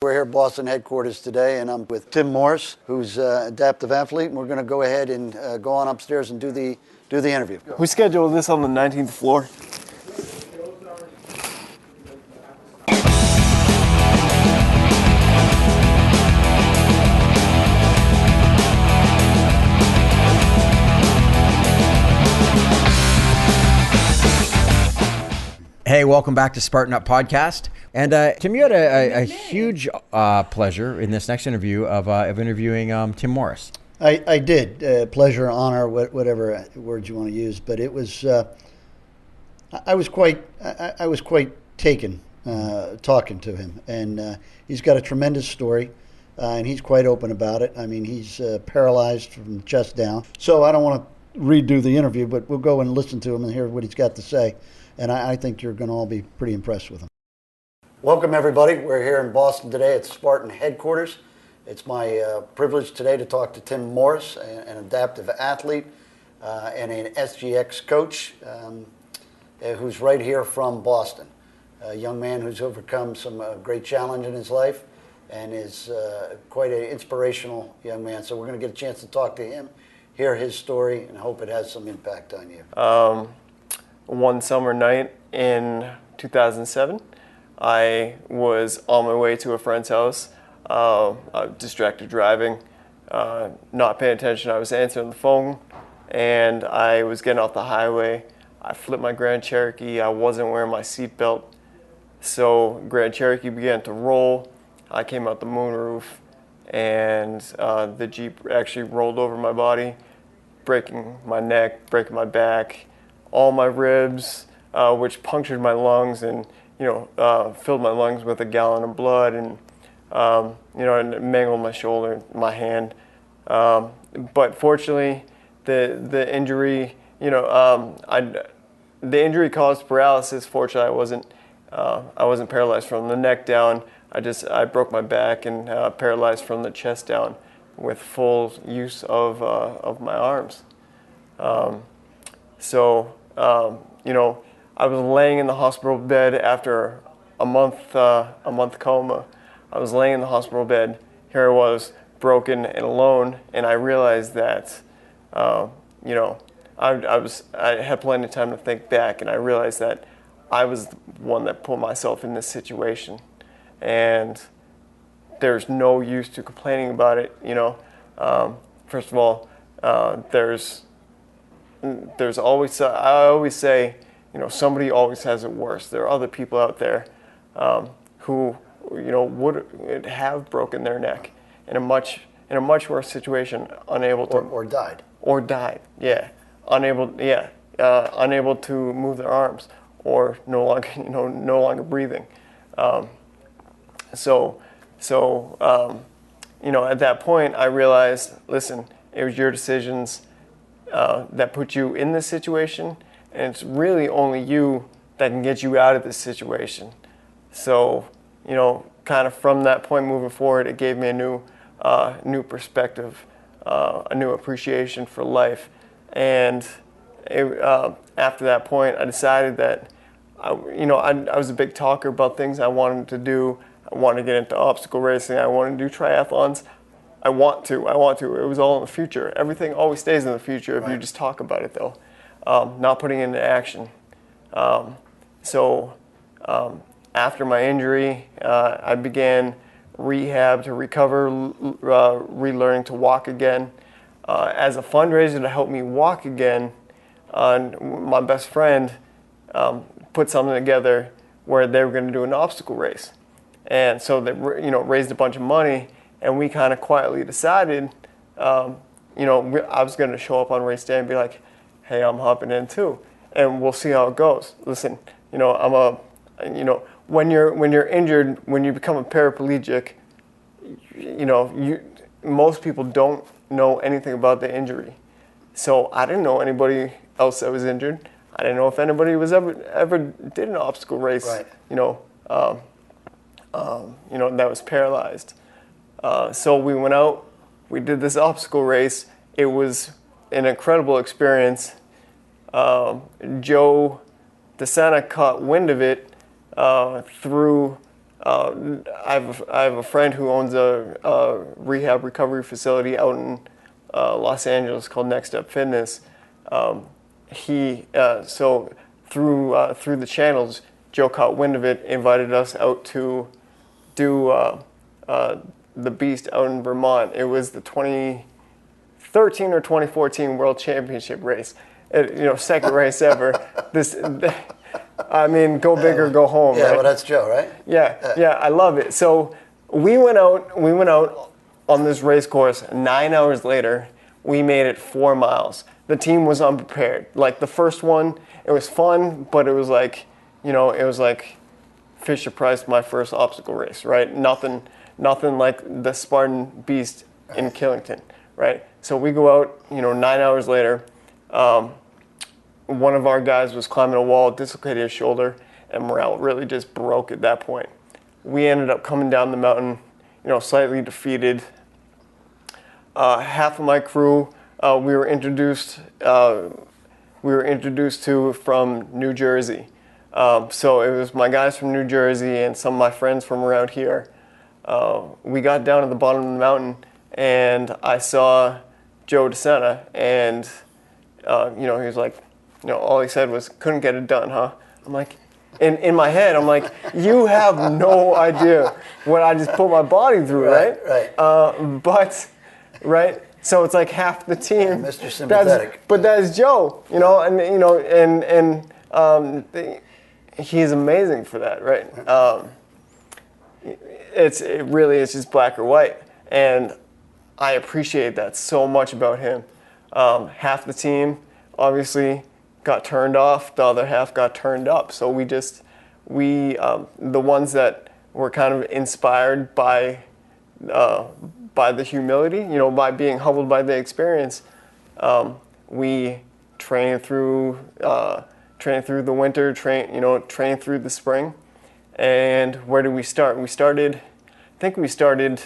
We're here at Boston headquarters today, and I'm with Tim Morris, who's an adaptive athlete, and we're going to go ahead and go on upstairs and do the interview. We scheduled this on the 19th floor. Hey, welcome back to Spartan Up podcast. And Tim, you had a huge pleasure in this next interview of interviewing Tim Morris. I did. Pleasure, honor, whatever words you want to use. But it was, I was quite taken talking to him. And he's got a tremendous story, and he's quite open about it. I mean, he's paralyzed from the chest down. So I don't want to redo the interview, but we'll go and listen to him and hear what he's got to say. And I think you're going to all be pretty impressed with him. Welcome, everybody. We're here in Boston today at Spartan headquarters. It's my privilege today to talk to Tim Morris, an adaptive athlete and an SGX coach who's right here from Boston. A young man who's overcome some great challenge in his life and is quite an inspirational young man. So we're going to get a chance to talk to him, hear his story, and hope it has some impact on you. One summer night in 2007, I was on my way to a friend's house, distracted driving, not paying attention. I was answering the phone, and I was getting off the highway. I flipped my Grand Cherokee. I wasn't wearing my seatbelt, so Grand Cherokee began to roll. I came out the moonroof, and the Jeep actually rolled over my body, breaking my neck, breaking my back, all my ribs, which punctured my lungs and filled my lungs with a gallon of blood, and and mangled my shoulder, my hand. But fortunately, the injury, the injury caused paralysis. Fortunately, I wasn't paralyzed from the neck down. I broke my back and paralyzed from the chest down, with full use of my arms. I was laying in the hospital bed after a month coma. I was laying in the hospital bed. Here I was, broken and alone, and I realized that, I had plenty of time to think back, and I realized that I was the one that put myself in this situation, and there's no use to complaining about it. First of all, there's always, I always say, somebody always has it worse. There are other people out there who, would have broken their neck in a much worse situation, unable to or died. Yeah, unable to move their arms, or no longer breathing. At that point, I realized, listen, it was your decisions that put you in this situation, and it's really only you that can get you out of this situation. So, kind of from that point moving forward, it gave me a new perspective, a new appreciation for life. And after that point, I decided that, I was a big talker about things I wanted to do. I wanted to get into obstacle racing. I wanted to do triathlons. I want to. It was all in the future. Everything always stays in the future if you just talk about it, though. Not putting it into action. After my injury, I began rehab to recover, relearning to walk again. As a fundraiser to help me walk again, my best friend put something together where they were going to do an obstacle race. And so they raised a bunch of money, and we kind of quietly decided, I was going to show up on race day and be like, hey, I'm hopping in too, and we'll see how it goes. Listen, when you're injured, when you become a paraplegic, most people don't know anything about the injury. So I didn't know anybody else that was injured. I didn't know if anybody was ever did an obstacle race. Right. That was paralyzed. So we went out, we did this obstacle race. It was an incredible experience. Joe, the Sena, caught wind of it through I have a friend who owns a rehab recovery facility out in Los Angeles called Next Step Fitness. So through the channels, Joe caught wind of it, invited us out to do the Beast out in Vermont. It was the 2013 or 2014 World Championship race. Second race ever. Go big or go home. Yeah, right? well, that's Joe, right? Yeah, I love it. So we went out on this race course. 9 hours later, we made it 4 miles. The team was unprepared. Like the first one, it was fun, but it was like, it was like Fisher-Price, my first obstacle race, right? Nothing like the Spartan Beast in Killington, right? So we go out, 9 hours later. One of our guys was climbing a wall, dislocated his shoulder, and morale really just broke at that point. We ended up coming down the mountain, slightly defeated. Half of my crew, we were introduced to from New Jersey. So it was my guys from New Jersey and some of my friends from around here. We got down at the bottom of the mountain, and I saw Joe Sena, and he was like, all he said was, "Couldn't get it done, huh?" I'm like, in my head, I'm like, you have no idea what I just put my body through, right? Right. Right. So it's like half the team. Yeah, Mr. Sympathetic. But that's Joe, he's amazing for that, right? It really is just black or white, and I appreciate that so much about him. Half the team obviously got turned off, the other half got turned up. So the ones that were kind of inspired by the humility, by being humbled by the experience, we train through the winter, train through the spring. And where did we start? I think we started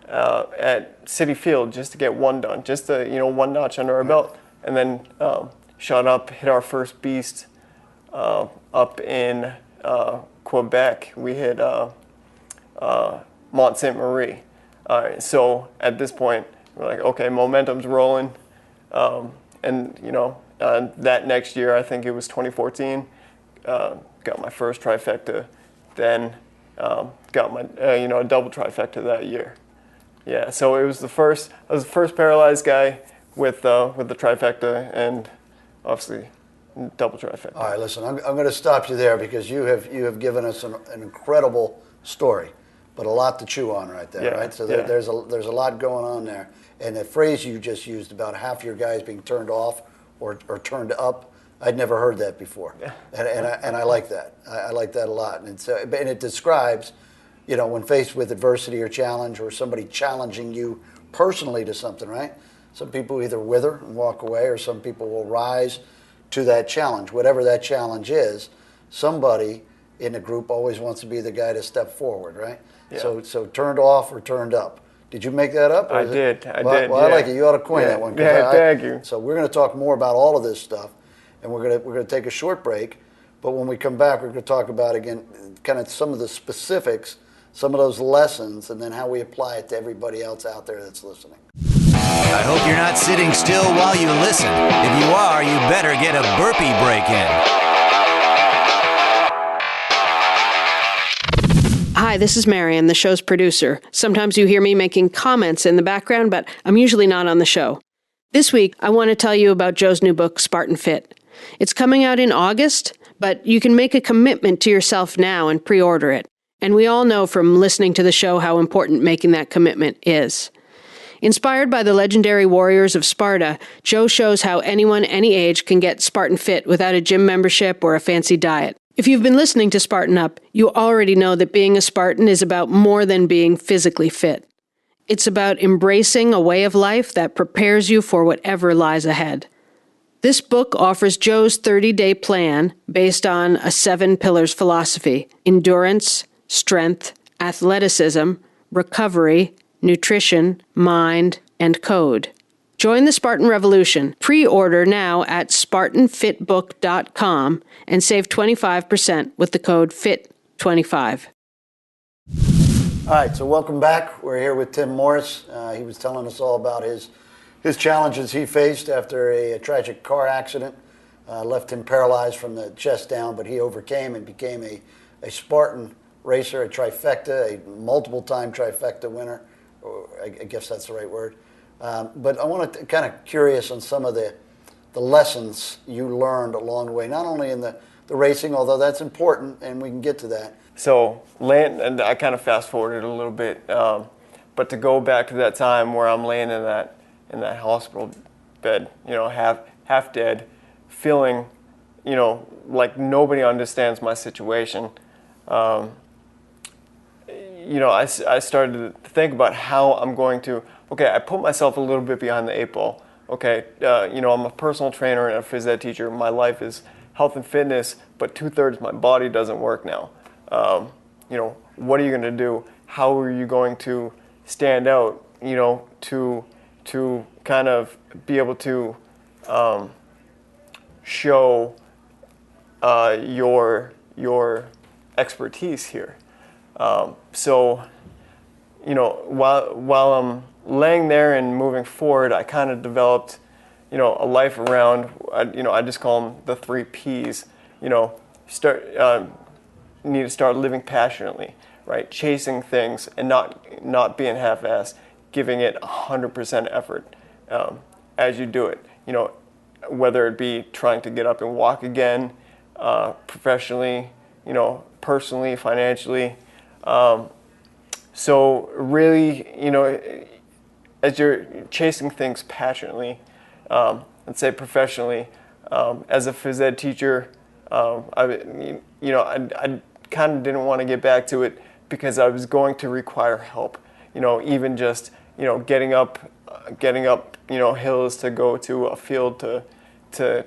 at City Field just to get one done, just to, one notch under our belt, and then shot up, hit our first Beast up in Quebec. We hit Mont Sainte Marie. So at this point, we're like, okay, momentum's rolling, and that next year, I think it was 2014, got my first trifecta, then got my a double trifecta that year. Yeah, so I was the first paralyzed guy with the trifecta, and obviously double trifecta. All right, listen, I'm going to stop you there because you have given us an incredible story, but a lot to chew on right there, right? So there's a lot going on there. And the phrase you just used about half your guys being turned off or turned up, I'd never heard that before. Yeah. And I like that. I like that a lot. And it describes, when faced with adversity or challenge or somebody challenging you personally to something, right? Some people either wither and walk away, or some people will rise to that challenge. Whatever that challenge is, somebody in the group always wants to be the guy to step forward, right? Yeah. So turned off or turned up. Did you make that up? I did. Well, I like it. You ought to coin that one. Thank you. So we're going to talk more about all of this stuff, and we're going to take a short break. But when we come back, we're going to talk about, again, kind of some of the specifics, some of those lessons, and then how we apply it to everybody else out there that's listening. I hope you're not sitting still while you listen. If you are, you better get a burpee break in. Hi, this is Marion, the show's producer. Sometimes you hear me making comments in the background, but I'm usually not on the show. This week, I want to tell you about Joe's new book, Spartan Fit. It's coming out in August, but you can make a commitment to yourself now and pre-order it. And we all know from listening to the show how important making that commitment is. Inspired by the legendary warriors of Sparta, Joe shows how anyone, any age, can get Spartan Fit without a gym membership or a fancy diet. If you've been listening to Spartan Up, you already know that being a Spartan is about more than being physically fit. It's about embracing a way of life that prepares you for whatever lies ahead. This book offers Joe's 30-day plan based on a 7 pillars philosophy: endurance, strength, athleticism, recovery, nutrition, mind, and code. Join the Spartan Revolution. Pre-order now at SpartanFitBook.com and save 25% with the code FIT25. All right, so welcome back. We're here with Tim Morris. He was telling us all about his challenges he faced after a tragic car accident. Left him paralyzed from the chest down, but he overcame and became a Spartan racer, a trifecta, a multiple-time trifecta winner. Or I guess that's the right word. But I want to kind of curious on some of the lessons you learned along the way, not only in the racing, although that's important, and we can get to that. So, and I kind of fast forwarded a little bit, but to go back to that time where I'm laying in that hospital bed, half dead, feeling, like nobody understands my situation. I started to think about how I'm going to. Okay, I put myself a little bit behind the 8 ball. Okay, I'm a personal trainer and a phys ed teacher. My life is health and fitness, but 2/3 of my body doesn't work now. What are you going to do? How are you going to stand out, to kind of be able to show your expertise here. So, while I'm laying there and moving forward, I kind of developed, a life around, I just call them the 3 Ps. Need to start living passionately, right? Chasing things and not being half-assed, giving it 100% effort as you do it. Whether it be trying to get up and walk again, professionally, personally, financially. So really, as you're chasing things passionately, let's say professionally, as a phys ed teacher, I kind of didn't want to get back to it because I was going to require help. Even just getting up, hills to go to a field to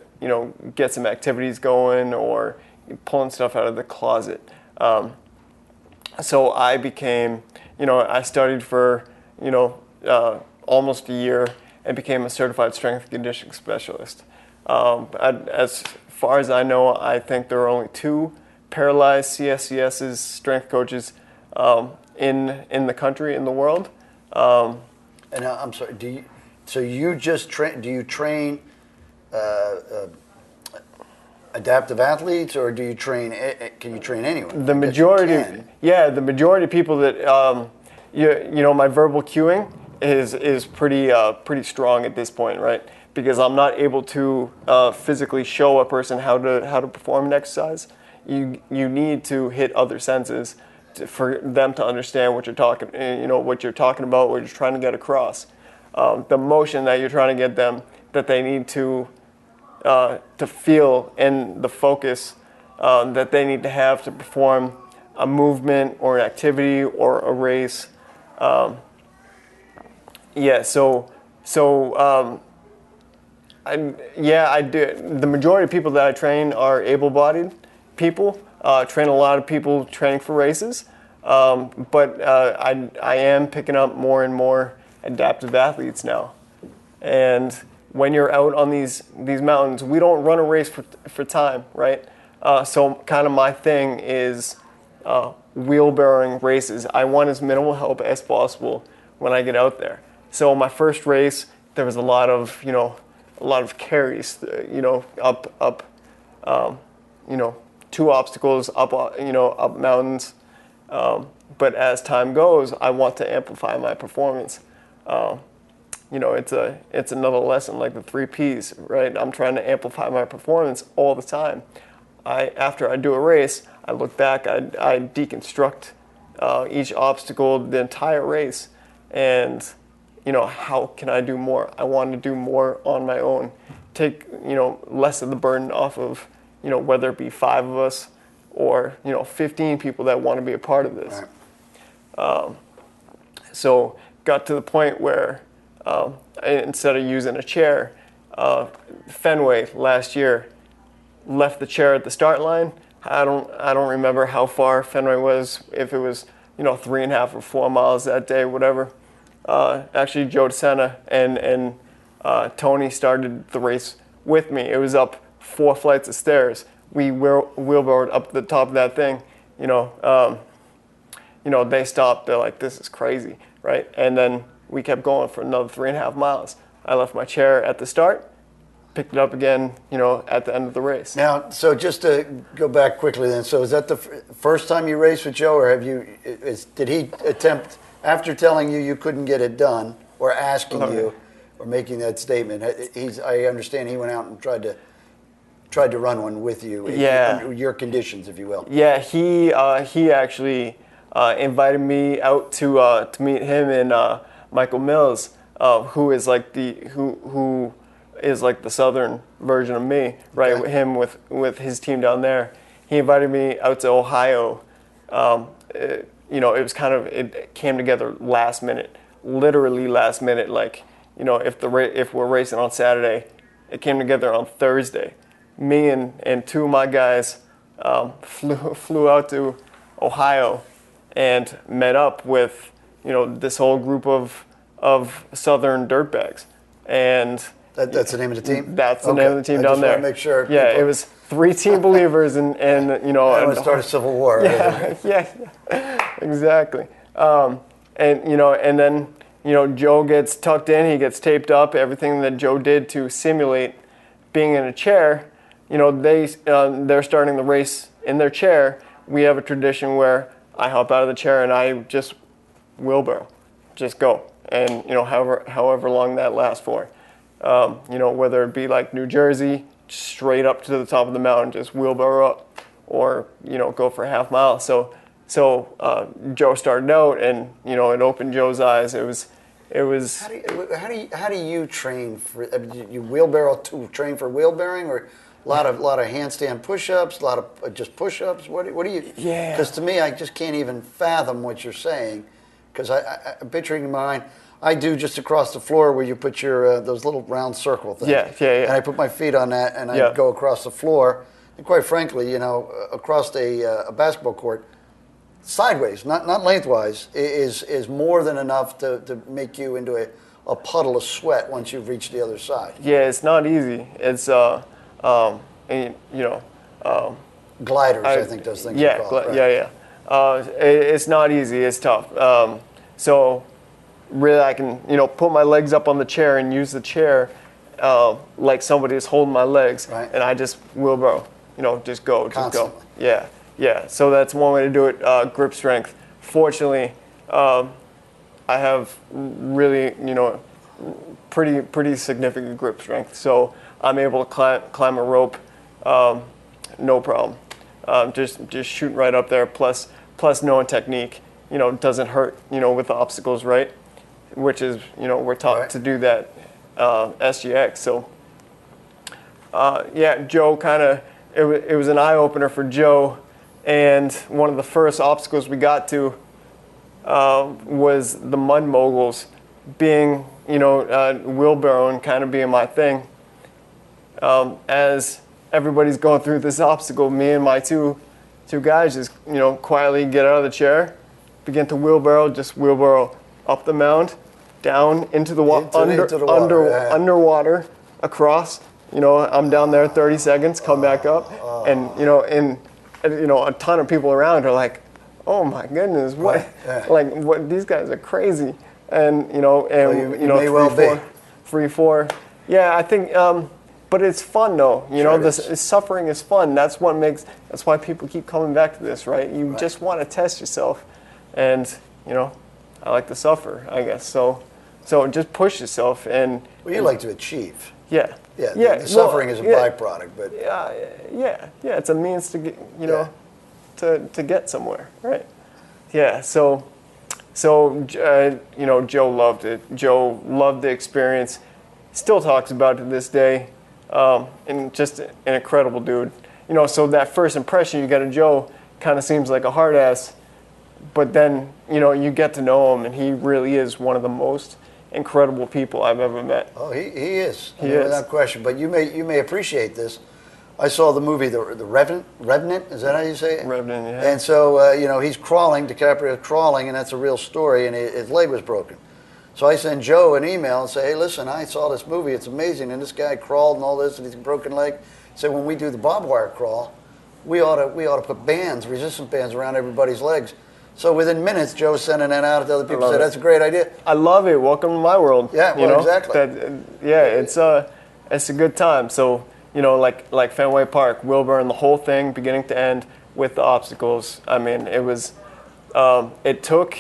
get some activities going, or pulling stuff out of the closet. So I became, I studied for almost a year and became a certified strength and conditioning specialist. As far as I know, I think there are only 2 Paralyzed CSCSs, strength coaches, in the country, in the world. And I'm sorry, do you train adaptive athletes, or can you train anyone? The majority of people that, my verbal cueing is pretty strong at this point, right? Because I'm not able to physically show a person how to perform an exercise. You need to hit other senses for them to understand what you're talking about, what you're trying to get across. The motion that you're trying to get them, that they need to feel, and the focus that they need to have to perform a movement or an activity or a race. I do. The majority of people that I train are able-bodied people. Train a lot of people training for races, but I am picking up more and more adaptive athletes now. And when you're out on these mountains, we don't run a race for time, right? So kind of my thing is wheelbarrowing races. I want as minimal help as possible when I get out there. So my first race, there was a lot of carries, up 2 obstacles, up mountains. But as time goes, I want to amplify my performance. It's another lesson, like the 3 Ps, right? I'm trying to amplify my performance all the time. After I do a race, I look back, I deconstruct each obstacle, the entire race, and how can I do more? I want to do more on my own. Take less of the burden off of whether it be 5 of us or 15 people that want to be a part of this. Right. So got to the point where instead of using a chair, Fenway last year left the chair at the start line. I don't remember how far Fenway was, if it was 3.5 or 4 miles that day, whatever. Actually, Joe Sena and Tony started the race with me. It was up 4 flights of stairs. We wheelbarrowed up the top of that thing, they stopped. They're like, this is crazy, right? And then we kept going for another 3.5 miles. I left my chair at the start, picked it up again, at the end of the race. Now, so just to go back quickly then, so is that the first time you raced with Joe, or did he attempt, after telling you couldn't get it done, or asking you, or making that statement, I understand he went out and tried to run one with you, in your conditions, if you will. Yeah, he actually invited me out to meet him and Michael Mills, who is like the southern version of me, right? Okay. Him with his team down there. He invited me out to Ohio. It came together last minute, literally last minute. Like, if we're racing on Saturday, it came together on Thursday. Me and two of my guys flew out to Ohio and met up with this whole group of southern dirtbags, and that's the name of the team. That's the name of the team down there. I just want to make sure. Yeah, it was 3 team believers and I want to start a civil war. Yeah, exactly. And then Joe gets tucked in, he gets taped up. Everything that Joe did to simulate being in a chair, they're starting the race in their chair. We have a tradition where I hop out of the chair and I just wheelbarrow, just go, and however long that lasts for. Whether it be like New Jersey, straight up to the top of the mountain, just wheelbarrow up, or go for a half mile. So Joe started out, and it opened Joe's eyes. It was. How do you train for? You wheelbarrow to train for wheelbarrowing, or a lot of handstand push-ups, a lot of just push-ups. What do you? Yeah. Because to me, I just can't even fathom what you're saying. Because I'm picturing in my mind, I do just across the floor where you put your those little round circle things. Yeah. And I put my feet on that, and I go across the floor. And quite frankly, across a basketball court, sideways, not lengthwise, is more than enough to make you into a puddle of sweat once you've reached the other side. Yeah, it's not easy. It's gliders, I think those things are called. Right? It's not easy. It's tough. So really, I can put my legs up on the chair and use the chair like somebody is holding my legs, right. And I just wheelbarrow. Just go, Constantly. go. Yeah. So that's one way to do it. Grip strength. Fortunately, I have really pretty significant grip strength. So I'm able to climb a rope, no problem. Just shooting right up there. Plus knowing technique, doesn't hurt, with the obstacles, right? Which is, we're taught to do that, SGX. So, Joe it was an eye opener for Joe, and one of the first obstacles we got to was the Mud Moguls, being, wheelbarrowing kind of being my thing. As everybody's going through this obstacle, me and my two guys just, quietly get out of the chair, begin to wheelbarrow up the mound, down into the underwater, across. I'm down there 30 seconds, come back up, and a ton of people around are like, "Oh my goodness, what? What? These guys are crazy." And three, four. Yeah, I think. But it's fun though. Suffering is fun. That's why people keep coming back to this, right? You just want to test yourself, and I like to suffer, I guess. So just push yourself and. Well, you like to achieve. Yeah. Yeah. The suffering is a byproduct, but. Yeah. It's a means to get to get somewhere, right? Yeah. So Joe loved it. Joe loved the experience. Still talks about it to this day. And just an incredible dude. So that first impression you get of Joe kind of seems like a hard ass, but then, you get to know him, and he really is one of the most incredible people I've ever met. Oh, he is. He is. Without question. But you may appreciate this. I saw the movie, the Revenant, is that how you say it? Revenant, yeah. And so, he's crawling, DiCaprio's crawling, and that's a real story, and his leg was broken. So I send Joe an email and say, "Hey, listen, I saw this movie. It's amazing. And this guy crawled and all this, and he's a broken leg." So when we do the barbed wire crawl, we ought to put bands, resistance bands, around everybody's legs, So within minutes, Joe's sending that out to other people. love Say it. that's a great idea. I love it. Welcome to my world. Yeah, you well, know? exactly. It's a good time. So, like Fenway Park, Wilburn, the whole thing, beginning to end, with the obstacles. I mean, it was, it took,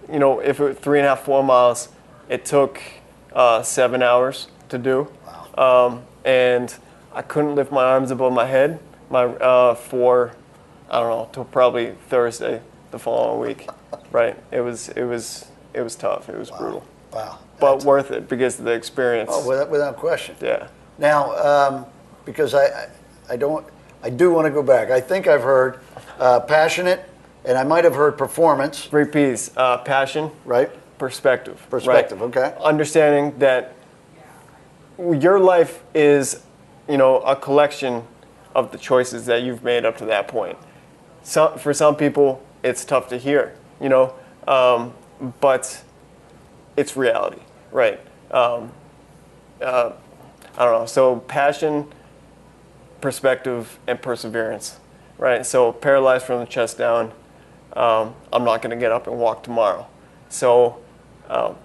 if it was 3.5, 4 miles, it took 7 hours to do. Wow. And I couldn't lift my arms above my head for, I don't know, till probably Thursday the following week. Right? It was tough. It was brutal. Wow. But worth it because of the experience. Oh, without question. Yeah. Now, because I do want to go back. I think I've heard passionate, and I might have heard performance. 3 P's: passion, Right. perspective. Perspective. Right? Okay. Understanding that your life is, a collection of the choices that you've made up to that point. For some people, it's tough to hear, but it's reality, right? I don't know. So passion, perspective, and perseverance, right? So paralyzed from the chest down, I'm not going to get up and walk tomorrow. So, how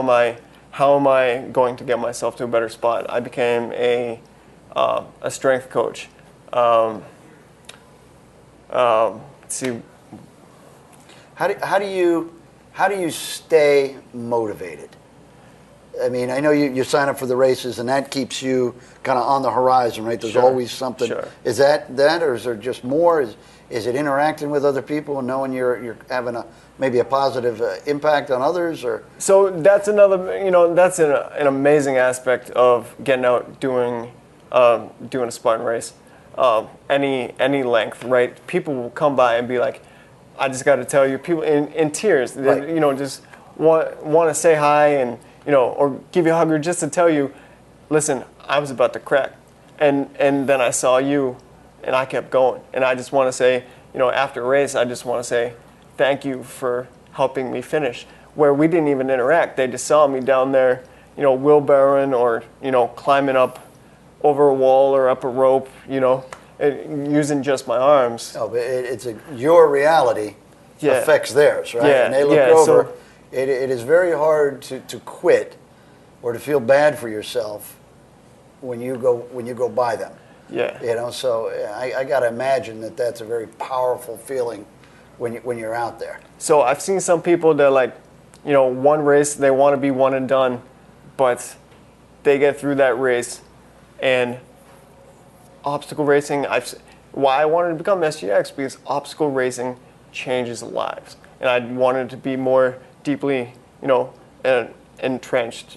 am I going to get myself to a better spot? I became a strength coach. Let's see. How do you stay motivated? I mean, I know you sign up for the races, and that keeps you kind of on the horizon, right? There's Sure, always something. sure. Is that, or is there just more? Is it interacting with other people and knowing you're having maybe a positive impact on others, or? So that's another, that's an amazing aspect of getting out doing a Spartan race, any length, right? People will come by and be like, I just got to tell you, people in tears, Right. they, just want to say hi and, or give you a hug, or just to tell you, listen, I was about to crack. And then I saw you and I kept going. And I just want to say, after a race, I just want to say thank you for helping me finish. Where we didn't even interact. They just saw me down there, wheelbarrowing or, climbing up over a wall or up a rope, using just my arms. No, but your reality Yeah. affects theirs, right? Yeah, And they look yeah, over. so- It is very hard to quit or to feel bad for yourself when you go by them. Yeah. So I got to imagine that that's a very powerful feeling when you're out there. So I've seen some people that one race, they want to be one and done, but they get through that race, and obstacle racing, why I wanted to become SGX, because obstacle racing changes lives. And I wanted to be more deeply, entrenched,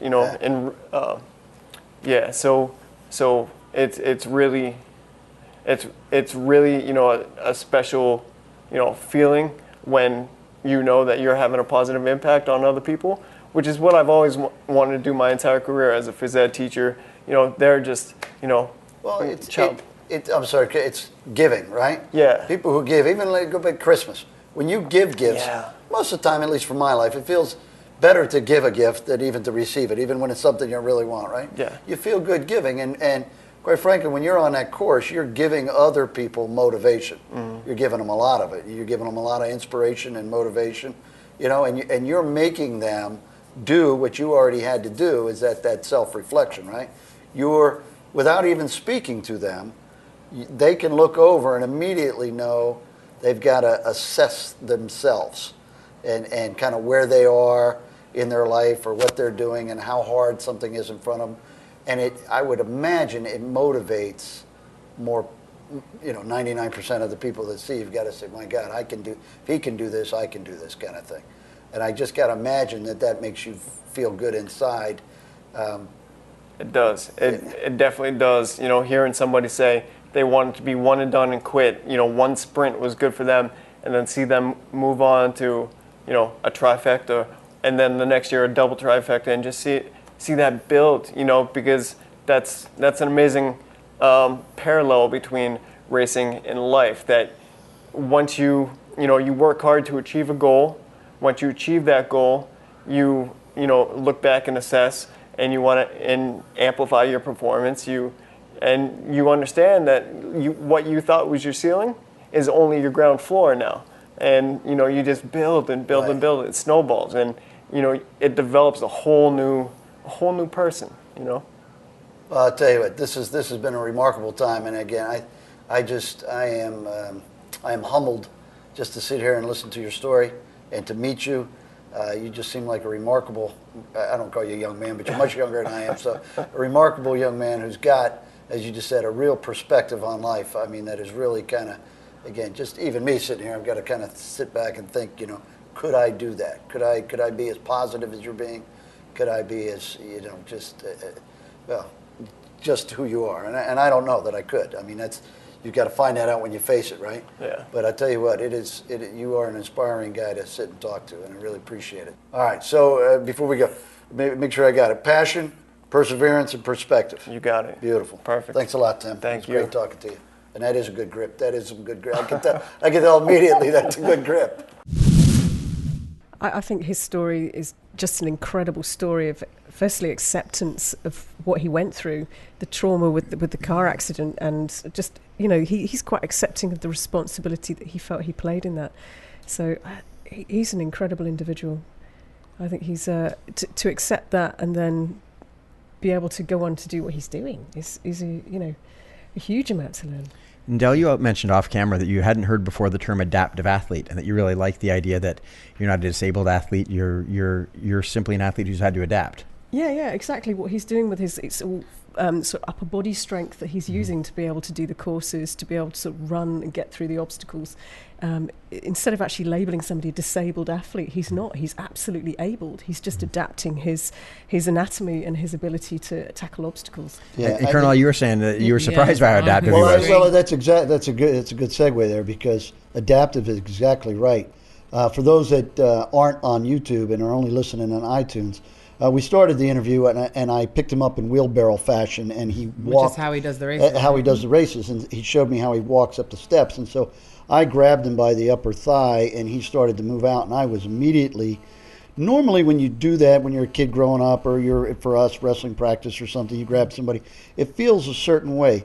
so it's really, a special, feeling when that you're having a positive impact on other people, which is what I've always wanted to do my entire career as a phys ed teacher. They're just, Well, I'm sorry, it's giving, right? Yeah. People who give, even go back to Christmas. When you give gifts, Yeah. most of the time, at least for my life, it feels better to give a gift than even to receive it, even when it's something you really want, right? Yeah. You feel good giving, and quite frankly, when you're on that course, you're giving other people motivation. Mm-hmm. You're giving them a lot of it. You're giving them a lot of inspiration and motivation, and you're making them do what you already had to do, is that self-reflection, right? You're, without even speaking to them, they can look over and immediately know they've got to assess themselves and kind of where they are in their life or what they're doing and how hard something is in front of them. And I would imagine it motivates more, 99% of the people that see, you've got to say, my God, if he can do this, I can do this kind of thing. And I just got to imagine that makes you feel good inside. It does. It definitely does. Hearing somebody say they wanted to be one and done and quit, one sprint was good for them, and then see them move on to, a trifecta, and then the next year a double trifecta, and just see that build, because that's an amazing parallel between racing and life, that once you work hard to achieve a goal, once you achieve that goal, you look back and assess, and you want to amplify your performance. You understand that what you thought was your ceiling is only your ground floor now. And, you know, you just build and build and build. It snowballs, and, you know, it develops a whole new person, you know. Well, I'll tell you what, this has been a remarkable time, and again, I am humbled just to sit here and listen to your story and to meet you. You just seem like a remarkable, I don't call you a young man, but you're much younger than I am, so a remarkable young man who's got, as you just said, a real perspective on life. I mean, that is really kind of, again, just even me sitting here, I've got to kind of sit back and think, you know, could I do that? Could I be as positive as you're being? Could I be as, you know, just, just who you are? And I don't know that I could. I mean, you've got to find that out when you face it, right? Yeah. But I tell you what, you are an inspiring guy to sit and talk to, and I really appreciate it. All right, so before we go, make sure I got it. Passion, perseverance, and perspective. You got it. Beautiful. Perfect. Thanks a lot, Tim. Thank you. Great talking to you. And that is a good grip. That is some good grip. I can tell immediately that's a good grip. I think his story is just an incredible story of, firstly, acceptance of what he went through, the trauma with the car accident, and just, you know, he's quite accepting of the responsibility that he felt he played in that. So he's an incredible individual. I think he's to accept that and then be able to go on to do what he's doing is a huge amount to learn. And Del, you mentioned off camera that you hadn't heard before the term adaptive athlete, and that you really like the idea that you're not a disabled athlete, you're simply an athlete who's had to adapt. Yeah, exactly what he's doing with it's all sort of upper body strength that he's using to be able to do the courses, to be able to sort of run and get through the obstacles. Instead of actually labelling somebody a disabled athlete, he's not. He's absolutely abled. He's just adapting his anatomy and his ability to tackle obstacles. Yeah, and Colonel, you were saying that you were surprised by how adaptive he was. Well, that's a good segue there, because adaptive is exactly right. For those that aren't on YouTube and are only listening on iTunes, we started the interview and I picked him up in wheelbarrow fashion, and he walked. Which is how he does the races. How he does the races, and he showed me how he walks up the steps, and so I grabbed him by the upper thigh, and he started to move out, and I was immediately. Normally, when you do that, when you're a kid growing up, or you're, for us, wrestling practice or something, you grab somebody, it feels a certain way.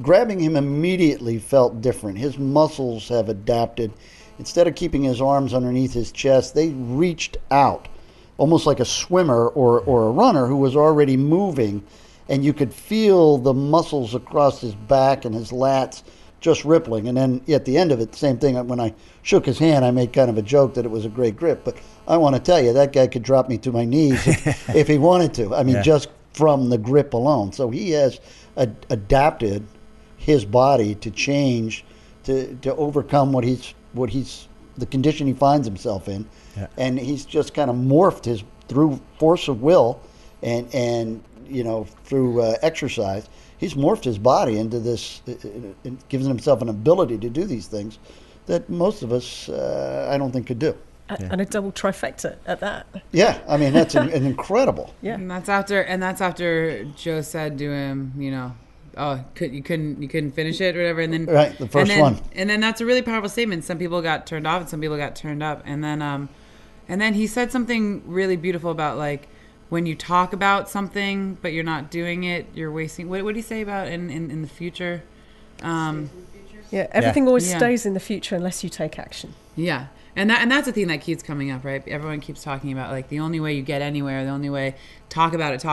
Grabbing him immediately felt different. His muscles have adapted. Instead of keeping his arms underneath his chest, they reached out, almost like a swimmer or a runner who was already moving, and you could feel the muscles across his back and his lats just rippling. And then at the end of it, same thing. When I shook his hand, I made kind of a joke that it was a great grip. But I want to tell you, that guy could drop me to my knees if he wanted to. I mean, just from the grip alone. So he has adapted his body to change, to overcome what he's the condition he finds himself in. Yeah. And he's just kind of morphed through force of will and you know, through exercise, he's morphed his body into this, gives himself an ability to do these things that most of us, I don't think, could do. And a double trifecta at that. Yeah, I mean, that's an incredible. Yeah, and that's after Joe said to him, you know, oh, you couldn't finish it or whatever, and then the first one, and then that's a really powerful statement. Some people got turned off, and some people got turned up, and then he said something really beautiful about, like, when you talk about something but you're not doing it, you're wasting. What did he say about in the future? Everything always stays in the future unless you take action. Yeah. And that's the thing that keeps coming up, right? Everyone keeps talking about, like, the only way you get anywhere, the only way, talk about it,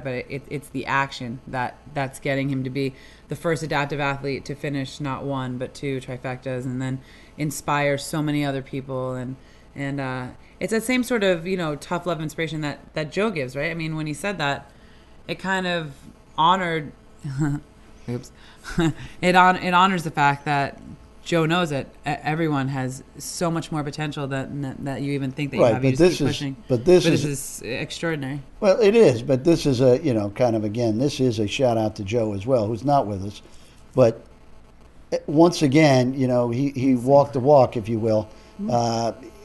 but it's the action that's getting him to be the first adaptive athlete to finish not one but two trifectas, and then inspire so many other people, and it's that same sort of, you know, tough love inspiration that Joe gives, right? I mean, when he said that, it kind of honored oops it honors the fact that Joe knows that everyone has so much more potential that you even think that you have. You just keep pushing. But this is extraordinary. Well, it is, but this is a, you know, kind of, again, this is a shout out to Joe as well, who's not with us. But once again, you know, he walked the walk, if you will.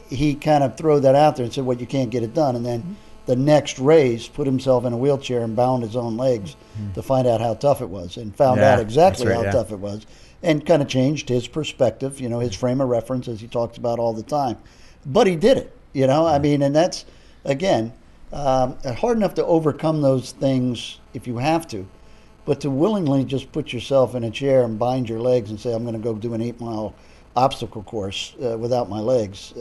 He kind of threw that out there and said, well, you can't get it done. And then the next race, put himself in a wheelchair and bound his own legs to find out how tough it was, and found out exactly how tough it was. And kind of changed his perspective, you know, his frame of reference, as he talks about all the time. But he did it, you know, I mean, and that's, again, hard enough to overcome those things if you have to, but to willingly just put yourself in a chair and bind your legs and say, I'm going to go do an 8-mile obstacle course without my legs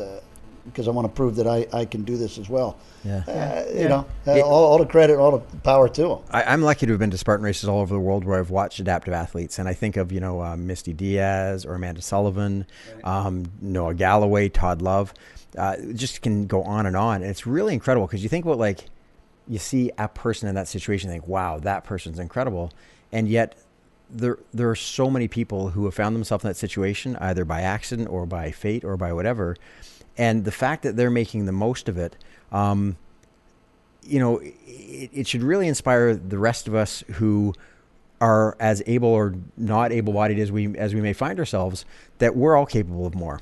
because I want to prove that I can do this as well. All the credit, all the power to them. I'm lucky to have been to Spartan races all over the world where I've watched adaptive athletes, and I think of Misty Diaz or Amanda Sullivan, Noah Galloway, Todd Love. Just can go on, and it's really incredible because you think about, like, you see a person in that situation and think, wow, that person's incredible, and yet there are so many people who have found themselves in that situation either by accident or by fate or by whatever. And the fact that they're making the most of it, it should really inspire the rest of us who are as able or not able-bodied as we may find ourselves, that we're all capable of more.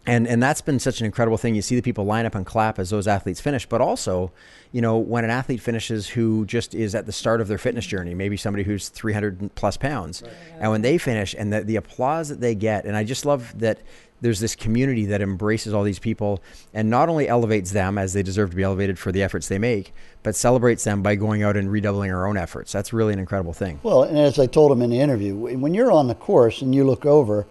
And that's been such an incredible thing. You see the people line up and clap as those athletes finish, but also, when an athlete finishes who just is at the start of their fitness journey, maybe somebody who's 300 plus pounds, right. And when they finish and the applause that they get, and I just love that there's this community that embraces all these people and not only elevates them as they deserve to be elevated for the efforts they make, but celebrates them by going out and redoubling our own efforts. That's really an incredible thing. Well, and as I told him in the interview, when you're on the course and you look over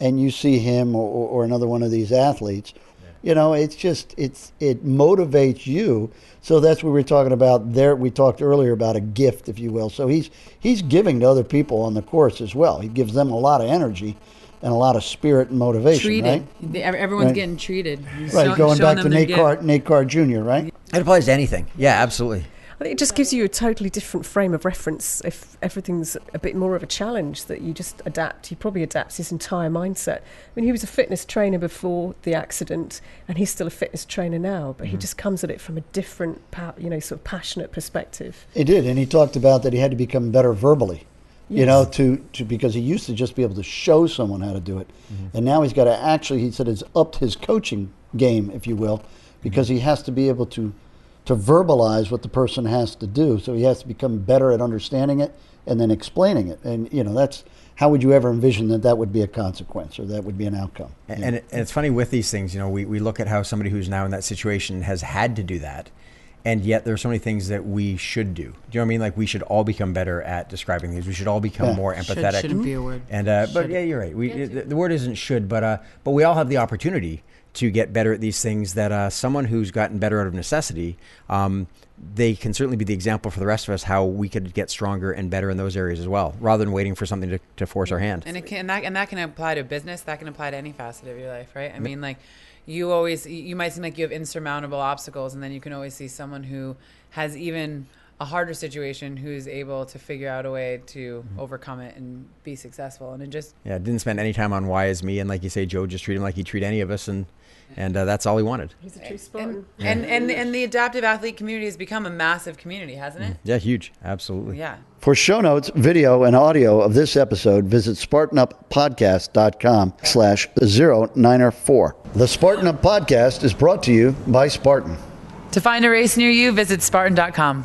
and you see him or another one of these athletes, it's just, it motivates you. So that's what we're talking about there. We talked earlier about a gift, if you will. So he's giving to other people on the course as well. He gives them a lot of energy and a lot of spirit and motivation, treated. Right? Everyone's getting treated. Right, going back to Nate Carr Jr., right? It applies to anything. Yeah, absolutely. I think it just gives you a totally different frame of reference if everything's a bit more of a challenge, that you just adapt. He probably adapts his entire mindset. I mean, he was a fitness trainer before the accident, and he's still a fitness trainer now, but he just comes at it from a different, sort of passionate perspective. He did, and he talked about that he had to become better verbally. Yes. Because he used to just be able to show someone how to do it. Mm-hmm. And now he's got to actually, he said, it's upped his coaching game, if you will, because he has to be able to verbalize what the person has to do. So he has to become better at understanding it and then explaining it. And, that's, how would you ever envision that would be a consequence or that would be an outcome? And it's funny with these things, we look at how somebody who's now in that situation has had to do that. And yet there are so many things that we should do. Do you know what I mean? Like, we should all become better at describing things. We should all become more empathetic. Shouldn't be a word. And but yeah, you're right. The word isn't should, but we all have the opportunity to get better at these things. That someone who's gotten better out of necessity, they can certainly be the example for the rest of us how we could get stronger and better in those areas as well, rather than waiting for something to force our hand. And that can apply to business. That can apply to any facet of your life, right? I mean, like, you might seem like you have insurmountable obstacles, and then you can always see someone who has even a harder situation who's able to figure out a way to overcome it and be successful. And it just didn't spend any time on why is me, and like you say, Joe just treated him like he'd treat any of us, and that's all he wanted. He's a true Spartan. And the adaptive athlete community has become a massive community, hasn't it? Yeah, huge, absolutely. Yeah. For show notes, video, and audio of this episode, visit SpartanUpPodcast.com/094. The Spartan Up Podcast is brought to you by Spartan. To find a race near you, visit Spartan.com.